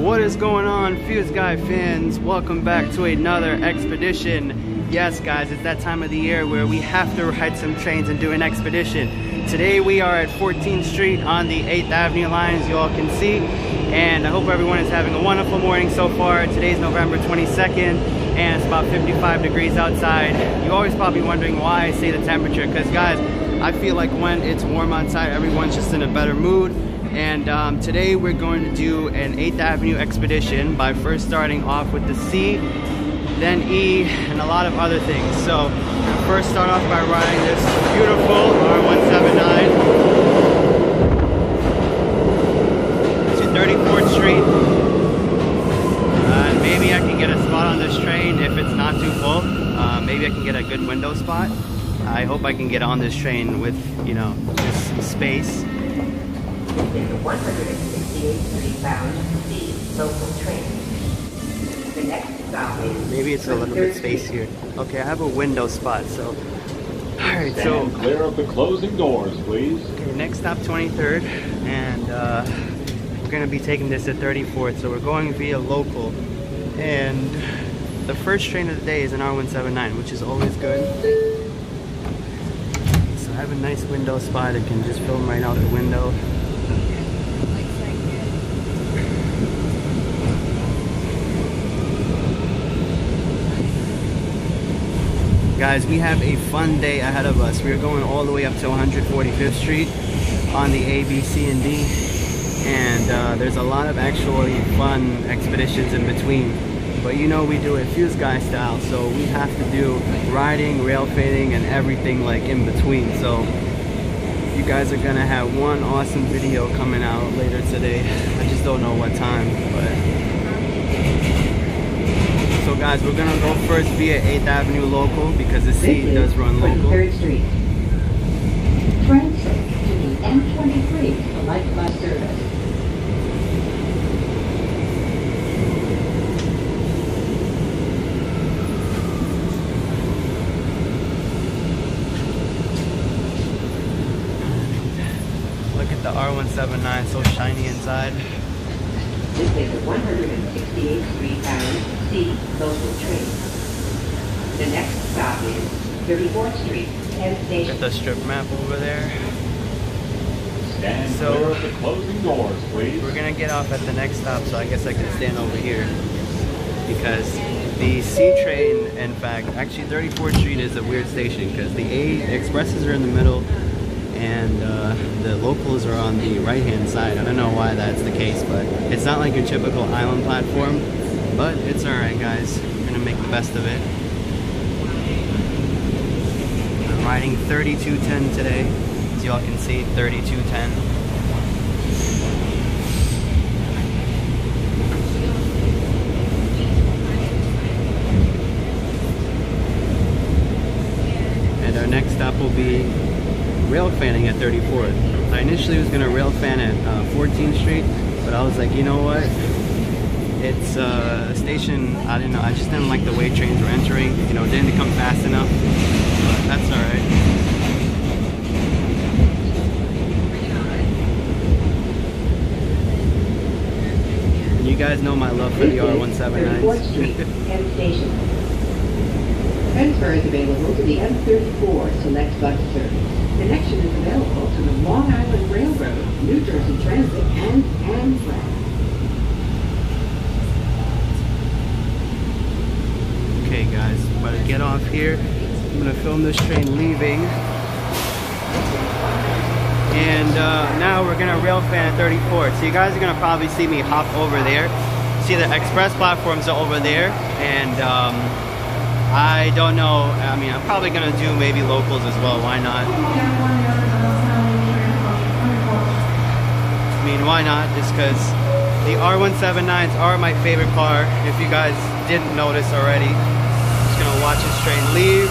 What is going on, Fuse Guy fans? Welcome back to another expedition. Yes guys, it's that time of the year where we have to ride some trains and do an expedition. Today we are at 14th Street on the 8th Avenue line, as you all can see, and I hope everyone is having a wonderful morning so far. Today's November 22nd and it's about 55 degrees outside. You're always probably wondering why I say the temperature, because guys, I feel like when it's warm outside, everyone's just in a better mood. And today we're going to do an 8th Avenue expedition by first starting off with the C, then E, and a lot of other things. So we'll first start off by riding this beautiful R179 to 34th Street. And maybe I can get a spot on this train if it's not too full. Maybe I can get a good window spot. I hope I can get on this train with, you know, just some space. This is a 168 bound C local train. The next stop is... Maybe it's a little bit space here. Okay, I have a window spot, so... Alright, so... clear of the closing doors, please. Okay, next stop 23rd, and we're going to be taking this at 34th, so we're going via local. And the first train of the day is an R179, which is always good. So I have a nice window spot. I can just film right out the window. Guys, we have a fun day ahead of us. We're going all the way up to 145th Street on the A, B, C, and D. And there's a lot of actually fun expeditions in between. But you know we do it Fuse Guy style, so we have to do riding, railfanning, and everything like in between. So you guys are gonna have one awesome video coming out later today. I just don't know what time, but... So guys, we're gonna go first via 8th Avenue local because the C does run local. 3rd Street. Transfer to the M23 for light bus service. Look at the R179, so shiny inside. This is a 168 bound C local train. The next stop is 34th Street, Penn Station. Look at the strip map over there. Stand So, clear of the closing doors, please. We're gonna get off at the next stop, so I guess I can stand over here. Because the C train, in fact, actually 34th Street is a weird station because the expresses are in the middle and the locals are on the right hand side. I don't know why that's the case, but it's not like your typical island platform, but it's alright guys. We're gonna make the best of it. I'm riding 3210 today, as y'all can see, 3210. And our next stop will be Railfanning at 34th. I initially was gonna railfan at 14th Street, but I was like, you know what? It's a station, I don't know, I just didn't like the way trains were entering. You know, it didn't come fast enough, but that's alright. And you guys know my love for the R179s. 34th Street, Penn Station. Transfer is available to the M34 Select Bus Service. Connection is available to the Long Island Railroad, New Jersey Transit, and Amtrak. Okay guys, I'm about to get off here. I'm gonna film this train leaving. And now we're gonna railfan at 34th. So you guys are gonna probably see me hop over there. See the express platforms are over there, and I don't know, I mean, I'm probably gonna do maybe locals as well, why not? I mean, why not? Just because the R179s are my favorite car, if you guys didn't notice already. Just gonna watch this train leave.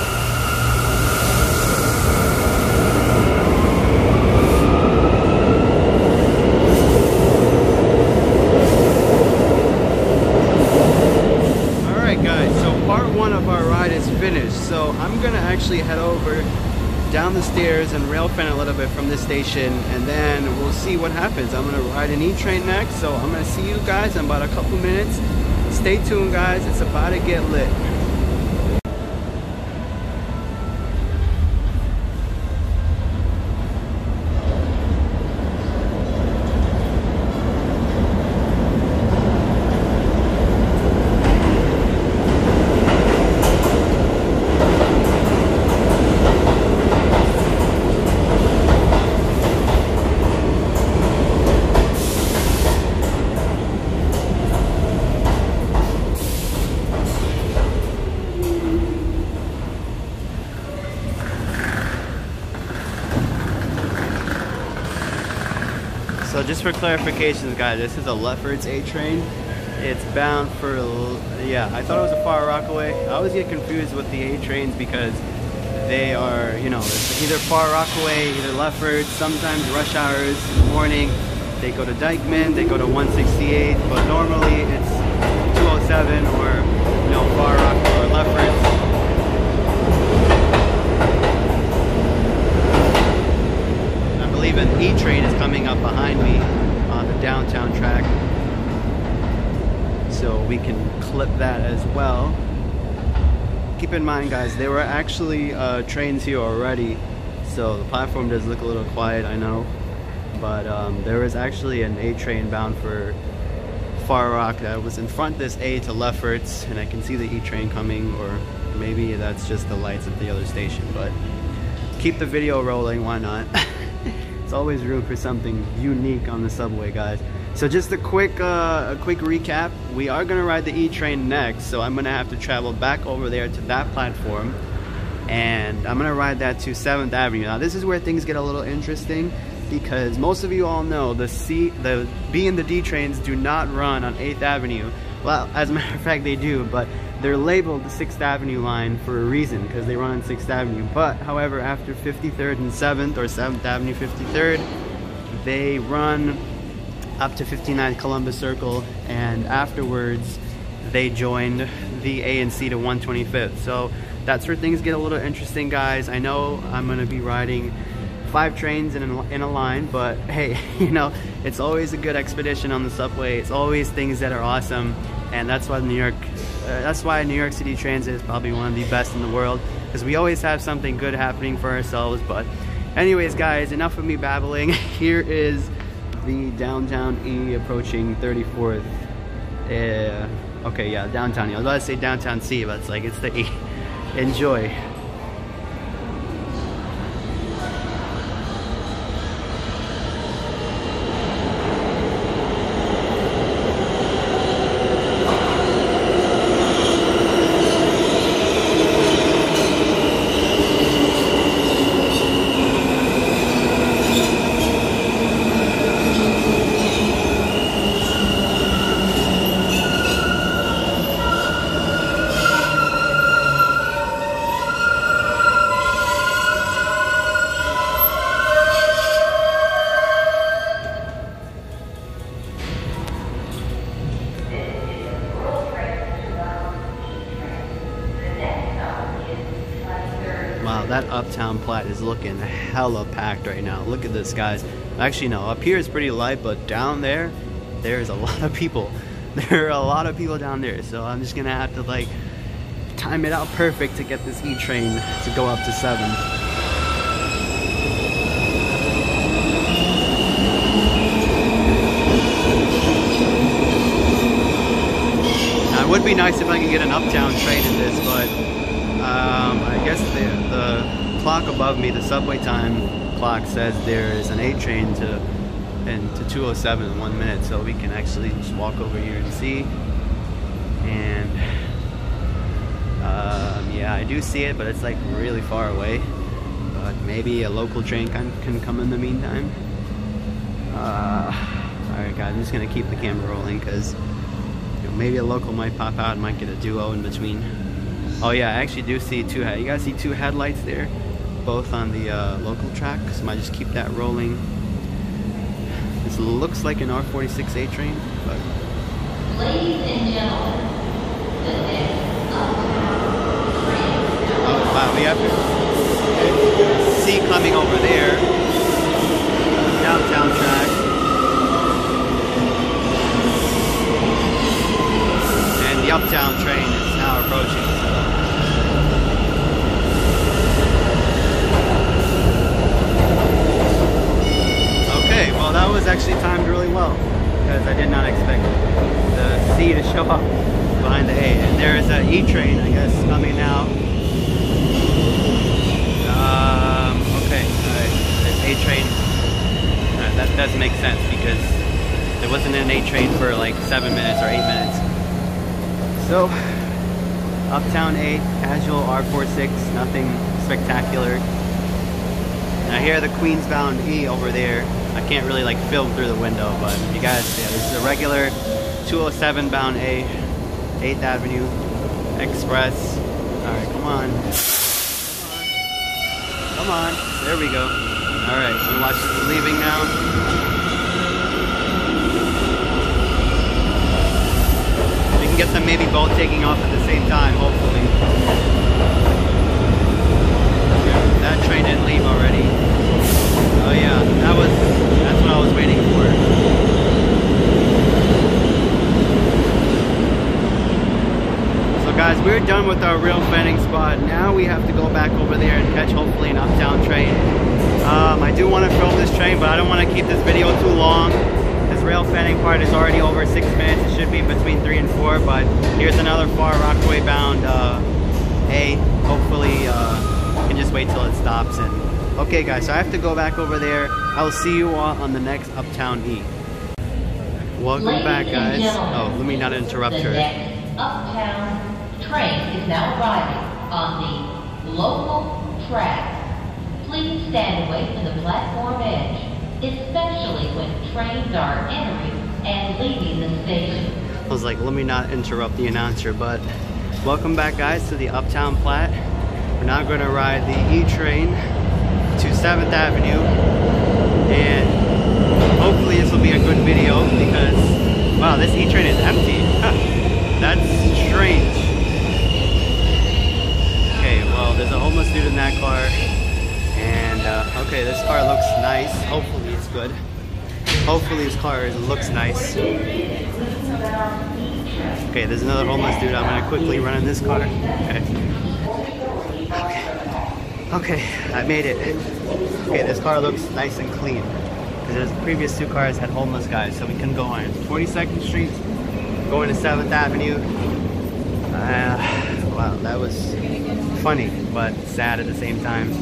Alright guys, so part one of our ride is finished. So I'm gonna actually head over down the stairs and Railfanning a little bit from this station, and then we'll see what happens. I'm gonna ride an E train next, so I'm gonna see you guys in about a couple minutes. Stay tuned, guys. It's about to get lit. So just for clarification, guys, this is a Lefferts A train. It's bound for, yeah, I thought it was a Far Rockaway. I always get confused with the A trains because they are, you know, it's either Far Rockaway, either Lefferts, sometimes rush hours in the morning. They go to Dykeman, they go to 168, but normally it's 207 or, you know, Far Rockaway or Lefferts. I believe an E train is coming up behind me on the downtown track, so we can clip that as well. Keep in mind, guys, there were actually trains here already, so the platform does look a little quiet, I know, but there was actually an A train bound for Far Rock that was in front of this A to Lefferts, and I can see the E train coming, or maybe that's just the lights of the other station, but keep the video rolling, why not? It's always room for something unique on the subway, guys. So just a quick recap. We are gonna ride the E train next, so I'm gonna have to travel back over there to that platform, and I'm gonna ride that to 7th Avenue. Now this is where things get a little interesting, because most of you all know the B and the D trains do not run on 8th Avenue. Well, as a matter of fact, they do, but they're labeled the 6th Avenue line for a reason, because they run on 6th Avenue. But, however, after 53rd and 7th, or 7th Avenue 53rd, they run up to 59th Columbus Circle, and afterwards, they joined the A and C to 125th. So, that's where things get a little interesting, guys. I know I'm going to be riding 5 trains in a line, but hey, you know, it's always a good expedition on the subway. It's always things that are awesome, and that's why New York City Transit is probably one of the best in the world, because we always have something good happening for ourselves. But anyways, guys, enough of me babbling. Here is the downtown E approaching 34th. Okay, yeah, downtown E. I was about to say downtown C, but it's the E. Enjoy. Wow, that Uptown Plat is looking hella packed right now. Look at this, guys. Actually, no, up here is pretty light, but down there, there's a lot of people. There are a lot of people down there, so I'm just gonna have to like time it out perfect to get this E train to go up to 7th. Now, it would be nice if I could get an Uptown train in this, but I guess the clock above me, the subway time clock, says there is an A train to 207 in 1 minute, so we can actually just walk over here and see. And yeah, I do see it, but it's like really far away. But maybe a local train can come in the meantime. Alright, guys, I'm just gonna keep the camera rolling, because maybe a local might pop out and might get a duo in between. Oh yeah, I actually do see two. You guys see 2 headlights there, both on the local track. So I might just keep that rolling. This looks like an R160A train, but ladies and gentlemen, the next oh wow, we have to C coming over there. Downtown track. And the uptown train is now approaching. Okay, well that was actually timed really well because I did not expect the C to show up behind the A. And there is an E train, I guess, coming now. Okay, alright, there's A train. That does make sense because there wasn't an A train for like 7 minutes or 8 minutes. So, Uptown A, casual R46, nothing spectacular. And I hear the Queens-bound E over there. I can't really like film through the window, but you guys, yeah, this is a regular 207 bound A, 8th Avenue Express. Alright, come on. Come on. There we go. Alright, so watch this leaving now. We can get them maybe both taking off at the same time, hopefully. That train didn't leave already. Oh yeah, that's what I was waiting for. So guys, we're done with our Railfanning spot. Now we have to go back over there and catch hopefully an uptown train. I do want to film this train, but I don't want to keep this video too long. This Railfanning part is already over 6 minutes. It should be between 3 and 4, but here's another Far Rockaway bound A. Hopefully you can just wait till it stops. And okay guys, so I have to go back over there. I will see you all on the next Uptown E. Welcome back guys. Oh, let me not interrupt her. The next Uptown train is now arriving on the local track. Please stand away from the platform edge, especially when trains are entering and leaving the station. I was like, let me not interrupt the announcer, but welcome back guys to the Uptown Plat. We're now going to ride the E train to 7th Avenue, and hopefully this will be a good video because, wow, this E train is empty. That's strange. Okay, well, there's a homeless dude in that car, and okay, this car looks nice. Hopefully it's good. Hopefully his car looks nice. Okay, there's another homeless dude. I'm gonna quickly run in this car. Okay, I made it. Okay, this car looks nice and clean. Because the previous two cars had homeless guys, so we can go on 42nd Street, going to 7th Avenue. Wow, that was funny, but sad at the same time.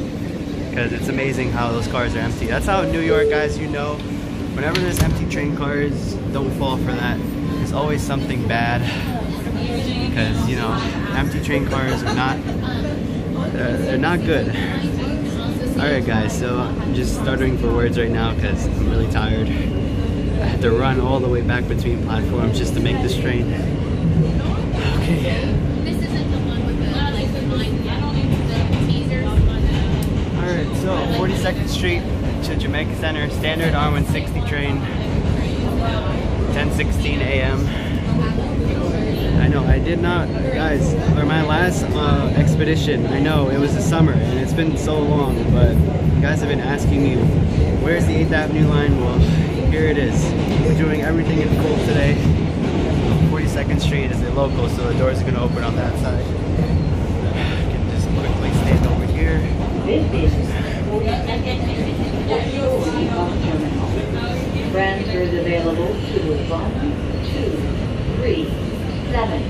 Because it's amazing how those cars are empty. That's how in New York, guys, you know, whenever there's empty train cars, don't fall for that. There's always something bad. Because, you know, empty train cars are not... they're not good. Alright guys, so I'm just stuttering for words right now because I'm really tired. I had to run all the way back between platforms just to make this train. Okay. Alright, so 42nd Street to Jamaica Center, standard R160 train, 10:16 a.m. I know, I did not, guys, for my last expedition, I know, it was the summer, and it's been so long, but you guys have been asking me, where's the 8th Avenue line? Well, here it is. We're doing everything in full today. 42nd Street is a local, so the doors are going to open on that side. I can just quickly stand over here. This is 42nd Street, bus terminal. Transfers available to 1, 2, 3, 7,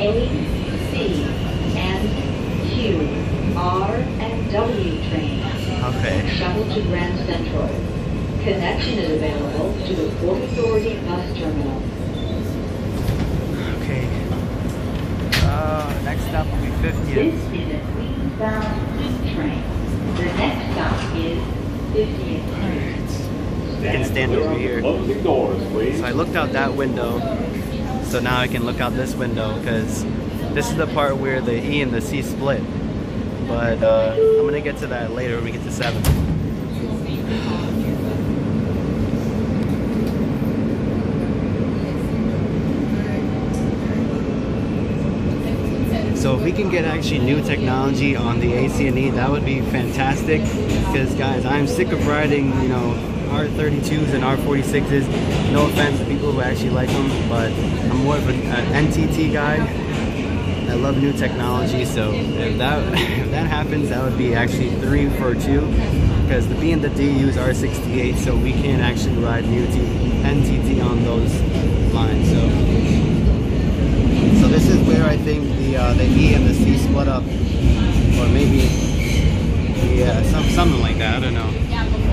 A, C, and Q, R, and W trains. Okay. Shuttle to Grand Central. Connection is available to the Port Authority bus terminal. Okay. Next stop will be 50th. This is a Queens-bound train. The next stop is 50th Street. You can stand over here. Closing doors, please. So I looked out that window, so now I can look out this window because this is the part where the E and the C split. But I'm gonna get to that later when we get to 7th. So we can get actually new technology on the AC and E, that would be fantastic. Because guys, I'm sick of riding, you know, R32s and R46s. No offense to people who actually like them, but I'm more of an NTT guy. I love new technology, so if that happens, that would be actually 3 for 2. Because the B and the D use R68, so we can't actually ride new NTT on those lines. So this is where I think the E and the C split up, or maybe something like that. I don't know.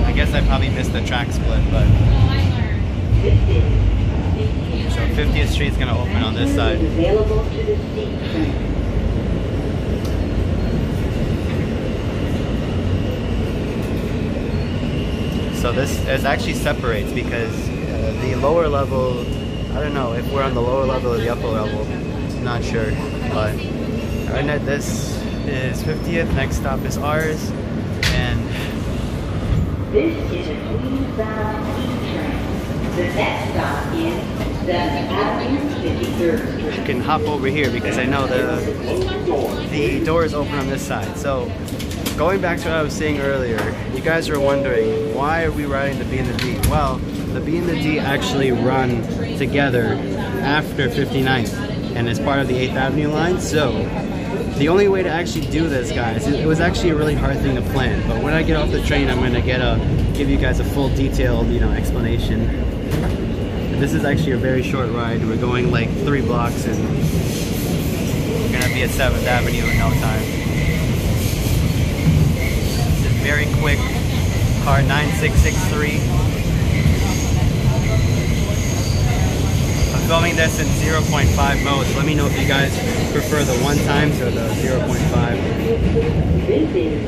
I guess I probably missed the track split, but so 50th Street is gonna open on this side. So this actually separates because the lower level, I don't know if we're on the lower level or the upper level, not sure. But right now this is 50th, next stop is ours, and this is a Queens-bound E train. The next stop is 7th Avenue, 53rd Street. I can hop over here because I know the doors open on this side. So going back to what I was saying earlier, you guys were wondering, why are we riding the B and the D? Well, the B and the D actually run together after 59th and as part of the 8th Avenue line. So the only way to actually do this, guys, it was actually a really hard thing to plan. But when I get off the train, I'm going to give you guys a full detailed, you know, explanation. This is actually a very short ride. We're going like 3 blocks and we're going to be at 7th Avenue in no time. Very quick car 9663. I'm filming this in 0.5 mode. So let me know if you guys prefer the 1 times or the 0.5. This is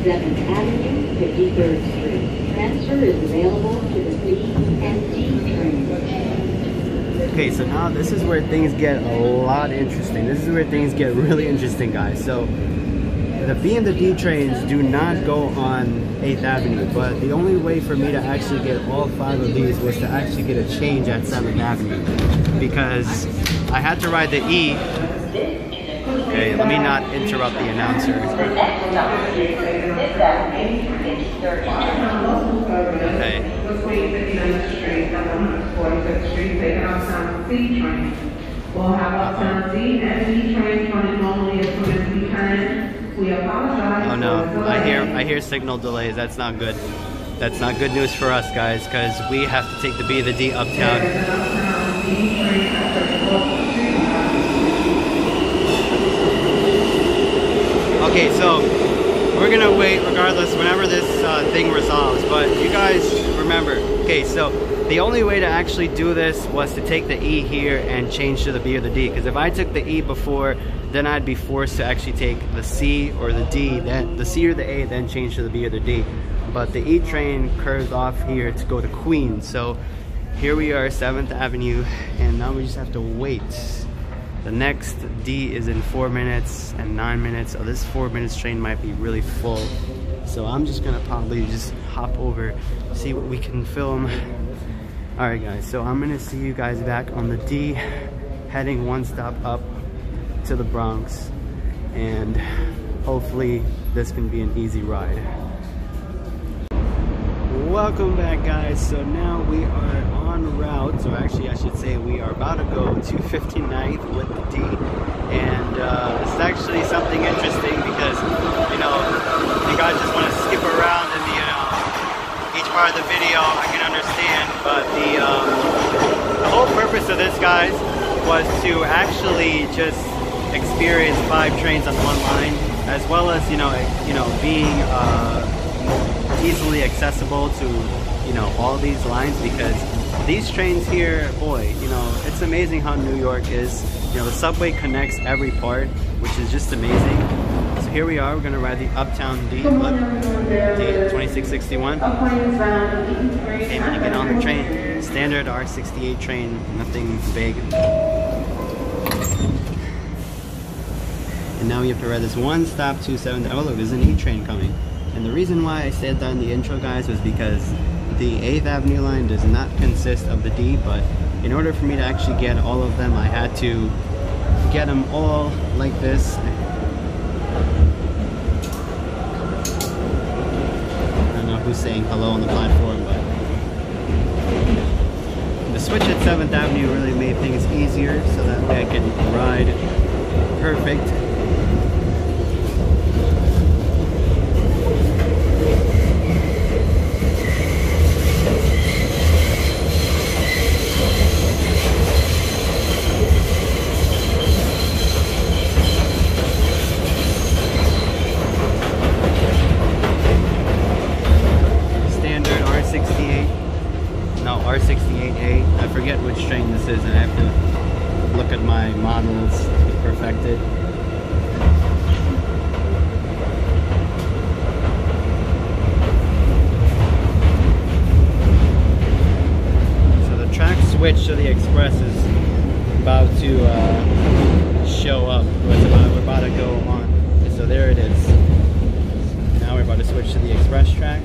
7th Avenue, 53rd Street. Transfer is available to the B and D train. Okay, so now this is where things get a lot interesting. This is where things get really interesting, guys. So the B and the D trains do not go on 8th Avenue, but the only way for me to actually get all 5 of these was to actually get a change at 7th Avenue, because I had to ride the E. Okay, let me not interrupt the announcer. Okay. We'll have uptown D and D trains running normally as soon as we can. We apologize. Oh no, I hear signal delays. That's not good. That's not good news for us, guys, because we have to take the B and the D uptown. Okay, so we're gonna wait regardless whenever this thing resolves, but you guys remember, okay, so the only way to actually do this was to take the E here and change to the B or the D, because if I took the E before, then I'd be forced to actually take the C or the D, then the C or the A, then change to the B or the D. But the E train curves off here to go to Queens, so here we are, 7th Avenue, and now we just have to wait. The next D is in 4 minutes and 9 minutes, so this 4 minutes train might be really full. So I'm just gonna probably just hop over, see what we can film. Alright guys, so I'm gonna see you guys back on the D, heading 1 stop up to the Bronx, and hopefully this can be an easy ride. Welcome back, guys. So now we are en route, or actually I should say we are about to go to 59th with the D, and it's actually something interesting because, you know, you guys just want to skip around in the, each part of the video, I can understand, but the whole purpose of this, guys, was to actually just experience 5 trains on one line, as well as, you know, being easily accessible to, you know, all these lines, because these trains here, boy, you know, it's amazing how New York is. You know, the subway connects every part, which is just amazing. So here we are, we're gonna ride the Uptown D, look, D2661. Okay, when you get on the train, standard R68 train, nothing big. And now we have to ride this 1 stop to 7th. Oh look, there's an E train coming. And the reason why I said that in the intro, guys, was because the 8th Avenue line does not consist of the D, but in order for me to actually get all of them, I had to get them all like this who's saying hello on the platform, but the switch at 7th Avenue really made things easier so that way I can ride perfect. R68A. I forget which train this is, and I have to look at my models to perfect it. So the track switch to the express is about to show up. We're about to go on. So there it is. Now we're about to switch to the express track.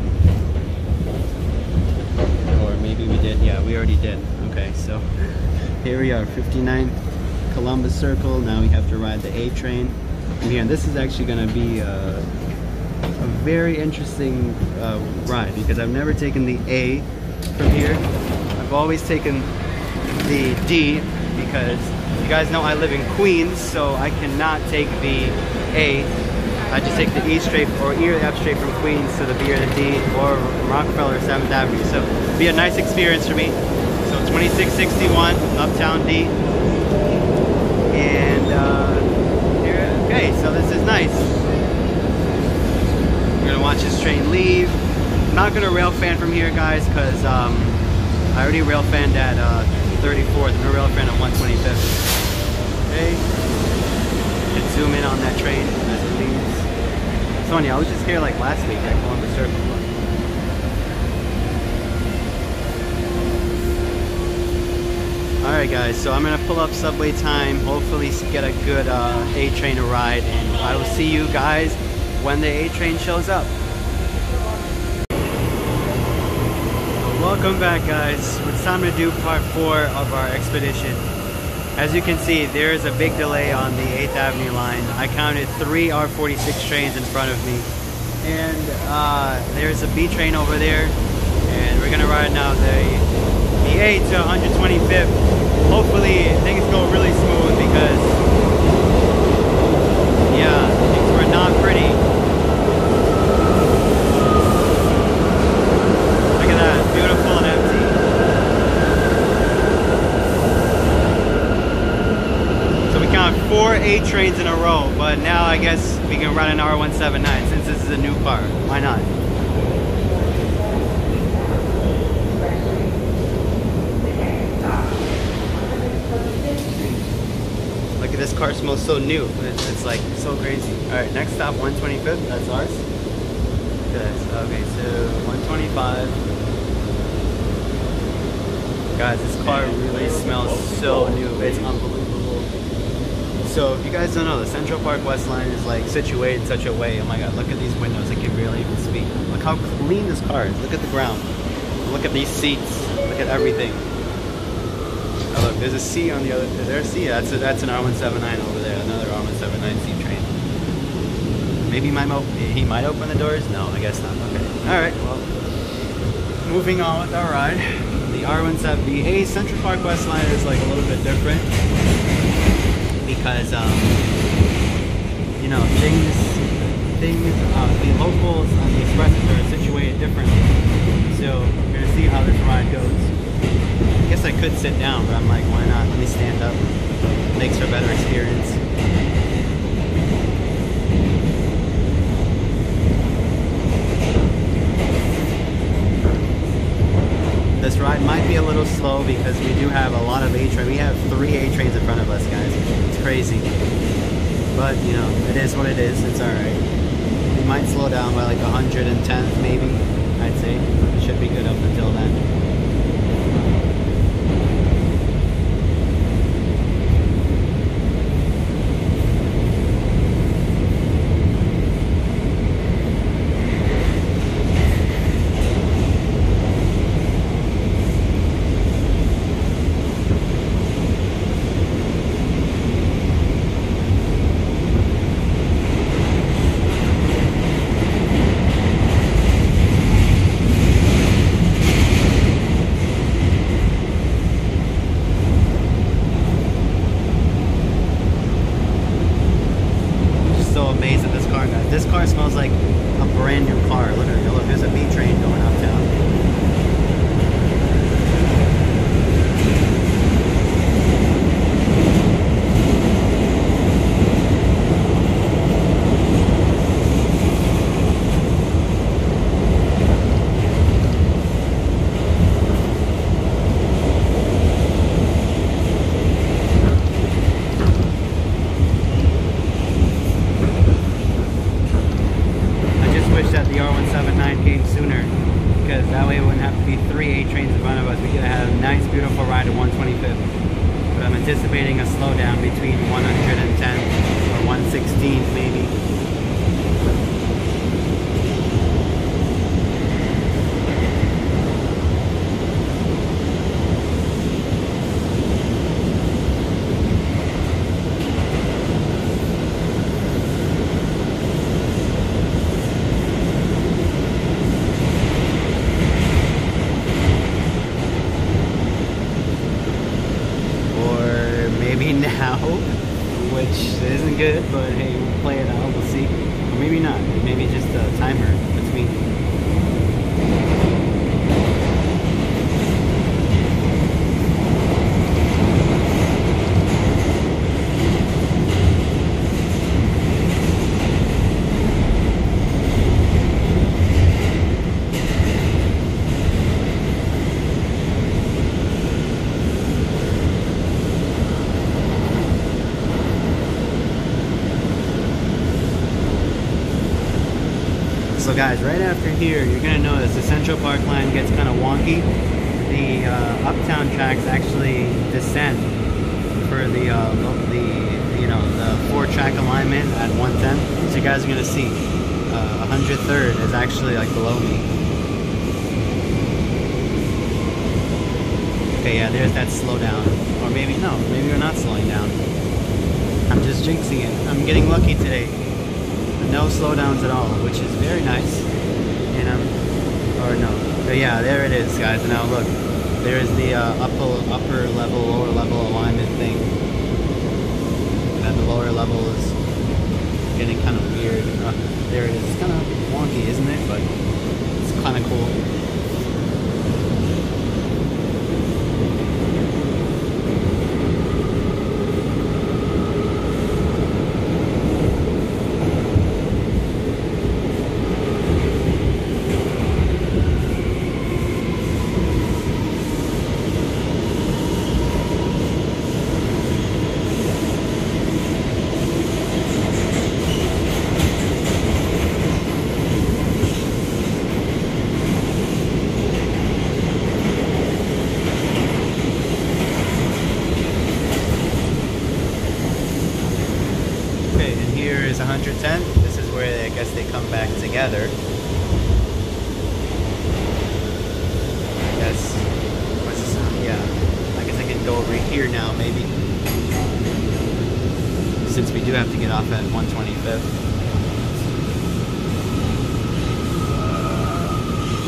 Maybe we did, yeah, we already did. Okay, so here we are, 59 Columbus Circle. Now we have to ride the A train. And here, this is actually going to be a very interesting ride because I've never taken the A from here. I've always taken the D because you guys know I live in Queens, so I cannot take the A. I just take the E straight or either F straight from Queens to the B or the D or Rockefeller or 7th Avenue. So it'll be a nice experience for me. So 2661 Uptown D. And here, okay, so this is nice. We're gonna watch this train leave. I'm not gonna rail fan from here, guys, because I already rail fanned at 34th. I'm gonna rail fan at 125th. Okay. You can zoom in on that train as it leaves. It's funny, I was just here like last week at Columbus Circle. Alright guys, so I'm gonna pull up subway time, hopefully get a good A train to ride, and I will see you guys when the A train shows up. Welcome back guys. It's time to do part 4 of our expedition. As you can see, there is a big delay on the 8th Avenue line. I counted 3 R46 trains in front of me. And there's a B train over there. And we're gonna ride now the A to 125th. Hopefully things go really smooth because, yeah, things were not pretty. Look at that, beautiful and empty. So we count 4 A trains in a row, but now I guess we can run an R179 since this is a new car. Why not? Look at this car, smells so new. It's like so crazy. Alright, next stop 125th, that's ours. Look at this. Okay, so 125. Guys, this car really smells so new. It's unbelievable. So if you guys don't know, the Central Park West Line is like situated in such a way. Oh my god, look at these windows. I can barely even speak. Look how clean this car is. Look at the ground. Look at these seats. Look at everything. Oh, look, there's a C on the other. Is there a C? That's an R179 over there. Another R179 C train. Maybe he might open the doors. No, I guess not. Okay. All right. Well, moving on with our ride. The R170A Central Park West Line is like a little bit different because you know the locals on the expresses are situated differently. So we're gonna see how this ride goes. I guess I could sit down, but I'm like, why not? Let me stand up. Makes for a better experience. This ride might be a little slow because we do have a lot of A trains. We have 3 A trains in front of us, guys. It's crazy. But, you know, it is what it is. It's alright. We might slow down by like 110th, maybe. I'd say. It should be good up until then. anticipating a slowdown between 110 or 116 maybe. Now, which isn't good, but hey, we'll play it out, we'll see. Or maybe not, maybe just a timer between. So guys, right after here, you're gonna notice the Central Park line gets kind of wonky. The uptown tracks actually descend for the 4-track alignment at 110. So you guys are gonna see 103rd is actually like below me. Okay, yeah, there's that slowdown. Or maybe no, maybe we're not slowing down. I'm just jinxing it. I'm getting lucky today. No slowdowns at all, which is very nice. And but yeah, there it is, guys. And now look, there is the upper level, lower level alignment thing. And then the lower level is getting kind of weird. There it is. It's kind of wonky, isn't it? But it's kind of cool. Is 110. This is where I guess they come back together. I guess. What's this? Yeah. I guess I can go over here now, maybe. Since we do have to get off at 125th.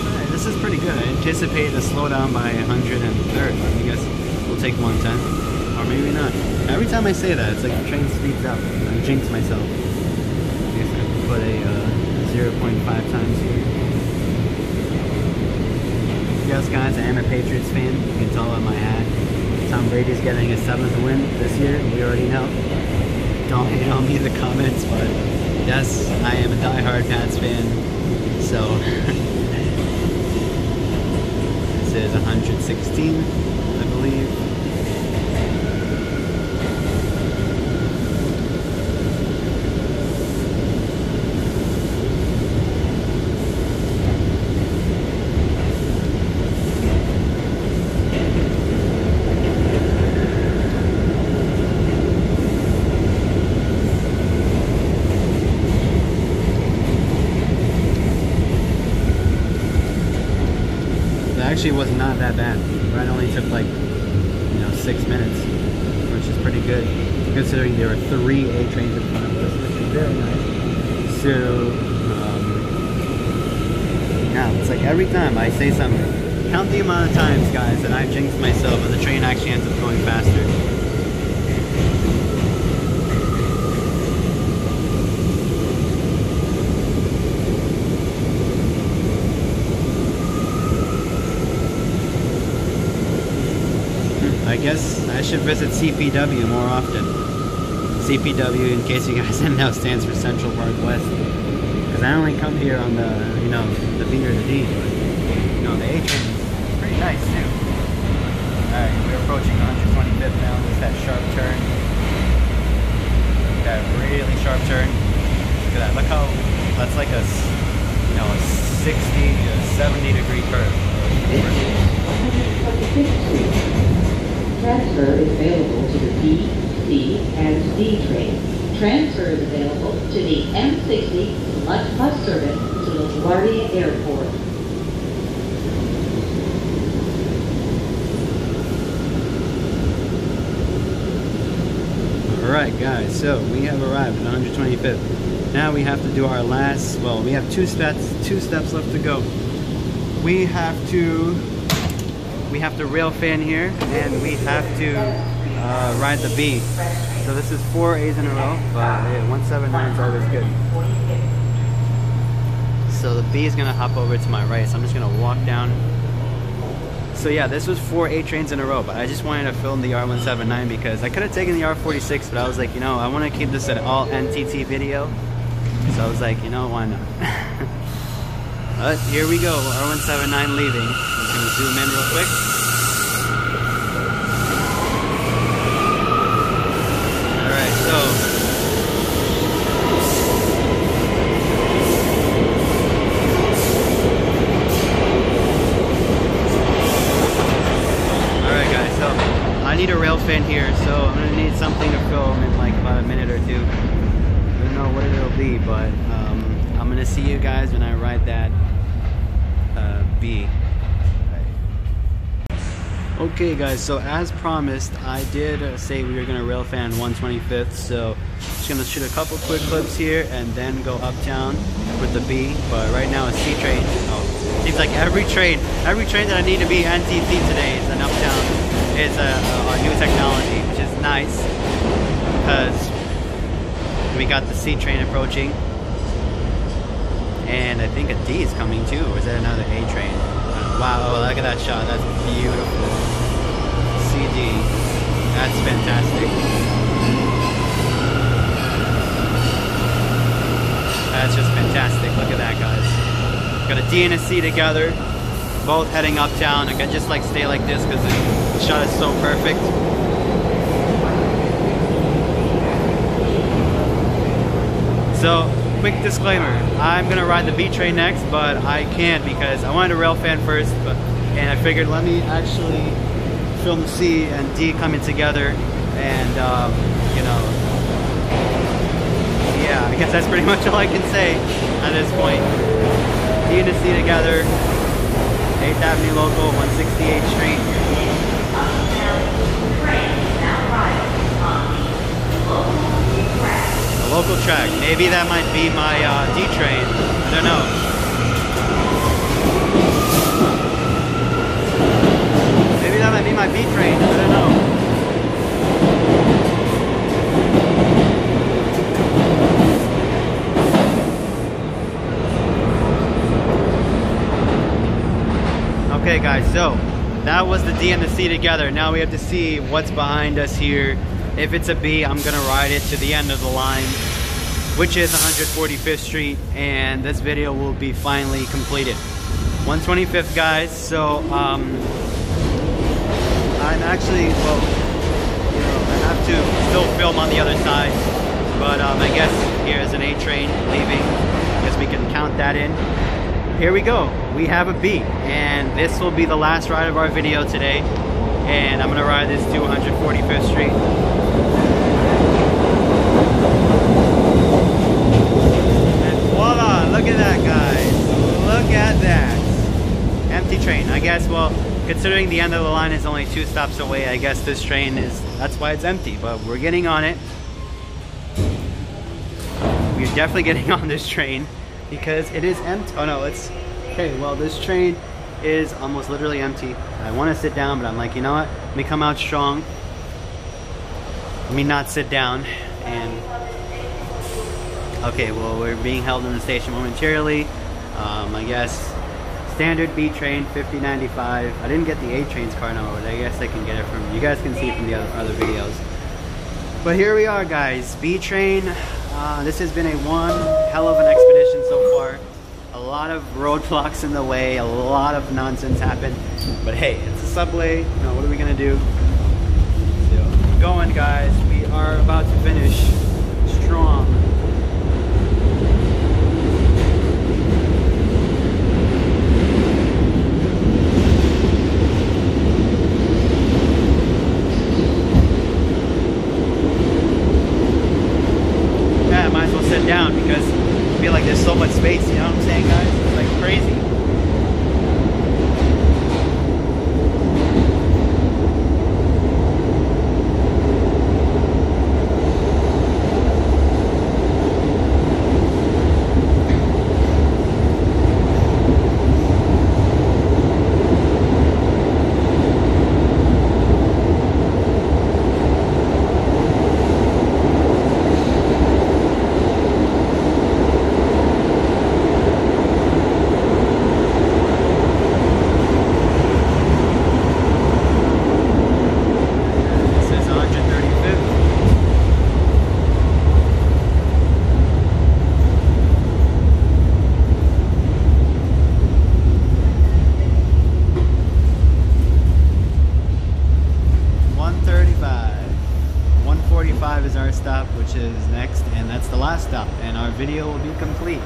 Alright, this is pretty good. I anticipate a slowdown by 103rd. I guess we'll take 110. Or maybe not. Every time I say that, it's like the train speeds up. I jinx myself. I guess I have to put a 0.5 times here. Yes, guys, I am a Patriots fan. You can tell by my hat. Tom Brady's getting his 7th win this year. We already know. Don't hate on me in the comments, but yes, I am a diehard Pats fan. So this is 116, I believe. Actually was not that bad. It only took like 6 minutes, which is pretty good considering there were 3 A trains in front of us, which is very nice. So yeah, it's like every time I say something, count the amount of times, guys, that I've jinxed myself and the train actually ends up going faster. I guess I should visit CPW more often. CPW, in case you guys didn't know, stands for Central Park West. Because I only come here on the, the B or the D. But, the A train is pretty nice too. Alright, we're approaching 125th now. There's that sharp turn. That really sharp turn. Look at that. Look how, that's like a 60 to 70 degree curve. Transfer is available to the D train. Transfer is available to the M60 Select Bus Service to LaGuardia Airport. Alright guys, so we have arrived at 125th. Now we have to do our last, well, we have two steps left to go. We have to railfan here, and we have to ride the B. So this is 4 A's in a row, but 179 is always good. So the B is gonna hop over to my right, so I'm just gonna walk down. So yeah, this was 4 A trains in a row, but I just wanted to film the R179 because I could have taken the R46, but I was like, you know, I want to keep this an all NTT video. So I was like, you know, why not? But here we go, R179 leaving. I'm just gonna zoom in real quick. Alright, so I need a railfan here, so I'm gonna need something to film in like about a minute or two. I don't know what it'll be, but I'm gonna see you guys when I ride that B. Okay guys, so as promised, I did say we were gonna railfan 125th, so just gonna shoot a couple quick clips here and then go uptown with the B. But right now it's C train. Oh, seems like every train that I need to be NTT today is an uptown. Is a new technology, which is nice because we got the C train approaching, and I think a D is coming too. Or is that another A train? Wow! Oh, look at that shot. That's beautiful. CD. That's fantastic. That's just fantastic. Look at that, guys. Got a D and a C together, both heading uptown. I can just like stay like this because the shot is so perfect. So, quick disclaimer, I'm gonna ride the B train next, but I can't because I wanted to railfan first, and I figured let me actually film C and D coming together, and you know, yeah, I guess that's pretty much all I can say at this point. D and C together, 8th Avenue local, 168th Street. A local track. Maybe that might be my D train. I don't know. Maybe that might be my B train. I don't know. Okay guys, so that was the D and the C together. Now we have to see what's behind us here. If it's a B, I'm gonna ride it to the end of the line, which is 145th Street, and this video will be finally completed. 125th guys, so I'm actually, well, you know, I have to still film on the other side, but I guess here is an A train leaving. I guess we can count that in. Here we go, we have a B, and this will be the last ride of our video today, and I'm gonna ride this to 145th Street. And voila, look at that guys, look at that. Empty train, I guess, well, considering the end of the line is only 2 stops away, I guess this train is, that's why it's empty, but we're getting on it. We're definitely getting on this train, because it is empty. Oh no, it's okay. Well, this train is almost literally empty. I want to sit down, but I'm like, you know what? Let me come out strong. Let me not sit down. And okay, well, we're being held in the station momentarily. I guess standard B train 5095. I didn't get the A train's car number, but I guess I can get it from. You guys can see from the other videos. But here we are, guys. B train. This has been a one hell of an expedition so far. A lot of roadblocks in the way, a lot of nonsense happened. But hey, it's a subway. You know, what are we gonna do? So, keep going, guys. We are about to finish strong. down because I feel like there's so much space, you know what I'm saying, guys? It's like crazy. Is our stop, which is next, and that's the last stop, and our video will be complete.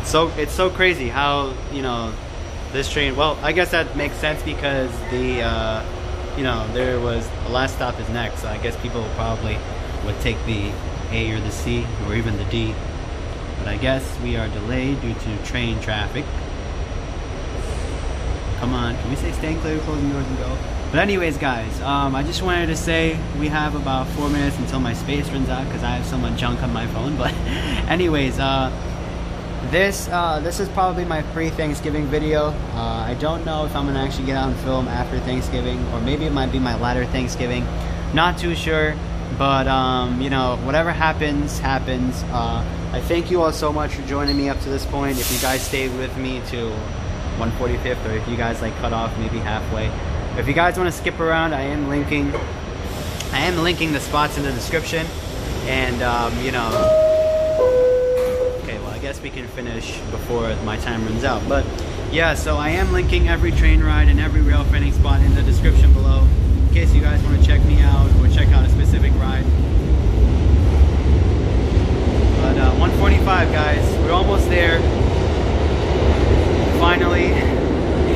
So it's so crazy how, you know, this train, well, I guess that makes sense because the you know, there was the last stop is next, so I guess people probably would take the A or the C or even the D, but I guess we are delayed due to train traffic. Come on, can we say staying clear, closing doors and go? But anyways, guys, I just wanted to say we have about 4 minutes until my space runs out because I have so much junk on my phone. But anyways, this is probably my pre-Thanksgiving video. I don't know if I'm gonna actually get out and film after Thanksgiving, or maybe it might be my latter Thanksgiving. Not too sure, but you know, whatever happens, happens. I thank you all so much for joining me up to this point. If you guys stayed with me to 145th, or if you guys like cut off maybe halfway. If you guys want to skip around, I am linking the spots in the description, and you know, okay, well, I guess we can finish before my time runs out. But yeah, so I am linking every train ride and every Railfanning spot in the description below in case you guys want to check me out or check out a specific ride. But 145, guys, we're almost there. Finally,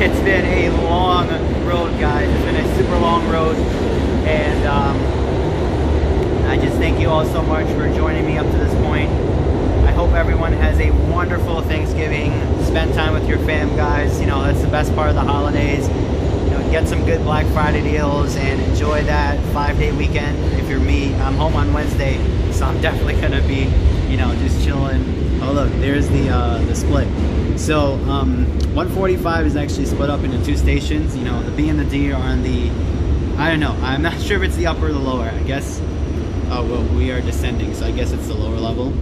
it's been a long road, guys. It's been a super long road, and I just thank you all so much for joining me up to this point. I hope everyone has a wonderful Thanksgiving. Spend time with your fam, guys. You know, that's the best part of the holidays. You know, get some good Black Friday deals and enjoy that 5-day weekend. If you're me, I'm home on Wednesday, so I'm definitely gonna be, you know, just chilling. Oh look, there's the split. So 145 is actually split up into 2 stations. You know, the B and the D are on the, I don't know, I'm not sure if it's the upper or the lower. I guess, oh well, we are descending, so I guess it's the lower level.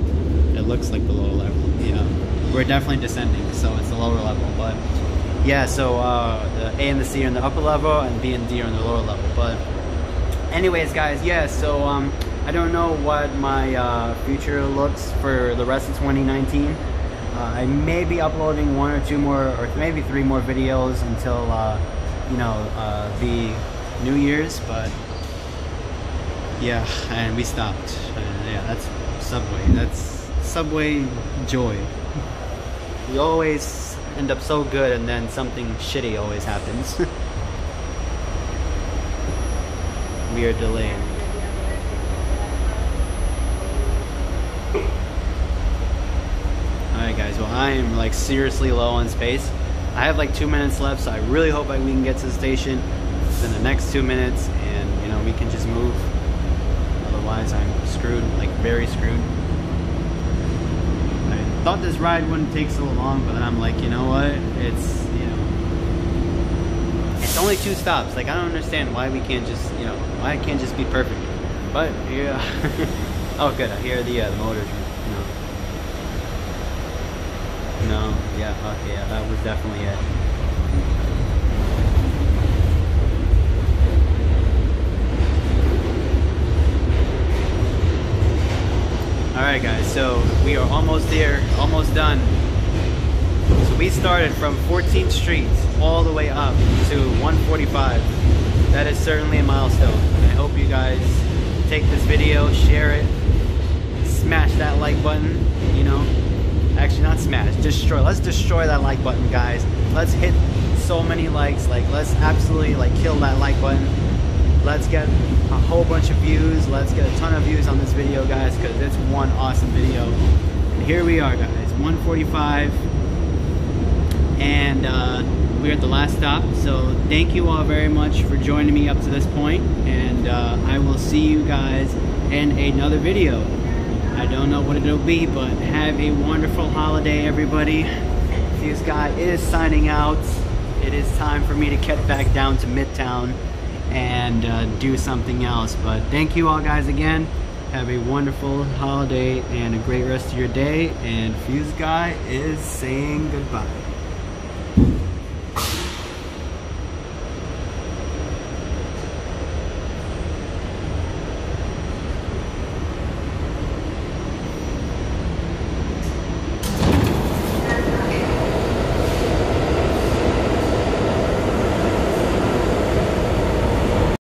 It looks like the lower level. Yeah, we're definitely descending, so it's the lower level. But yeah, so the A and the C are in the upper level, and B and D are in the lower level. But anyways, guys, yeah, so I don't know what my future looks for the rest of 2019. I may be uploading 1 or 2 more, or maybe 3 more videos until, you know, the New Year's, but yeah, and we stopped. Yeah, that's Subway. That's Subway joy. We always end up so good, and then something shitty always happens. We are delayed. Alright guys, well I am like seriously low on space. I have like 2 minutes left, so I really hope we can get to the station within the next 2 minutes, and you know, we can just move. Otherwise I'm screwed, like very screwed. I thought this ride wouldn't take so long, but then I'm like, you know what, it's, you know, it's only 2 stops. Like, I don't understand why we can't just, you know, why it can't just be perfect. But yeah. Oh good, I hear the motors. No, yeah, okay, yeah, that was definitely it. Alright guys, so we are almost there, almost done. So we started from 14th Street all the way up to 145. That is certainly a milestone. I hope you guys take this video, share it, smash that like button, you know. Actually, not smash, destroy. Let's destroy that like button, guys. Let's hit so many likes. Like, let's absolutely like kill that like button. Let's get a whole bunch of views. Let's get a ton of views on this video, guys, because it's one awesome video. And here we are, guys, 1:45, and we're at the last stop. So thank you all very much for joining me up to this point, and I will see you guys in another video. I don't know what it'll be, but have a wonderful holiday, everybody. Fuse Guy is signing out. It is time for me to get back down to Midtown and do something else. But thank you all, guys, again. Have a wonderful holiday and a great rest of your day. And Fuse Guy is saying goodbye.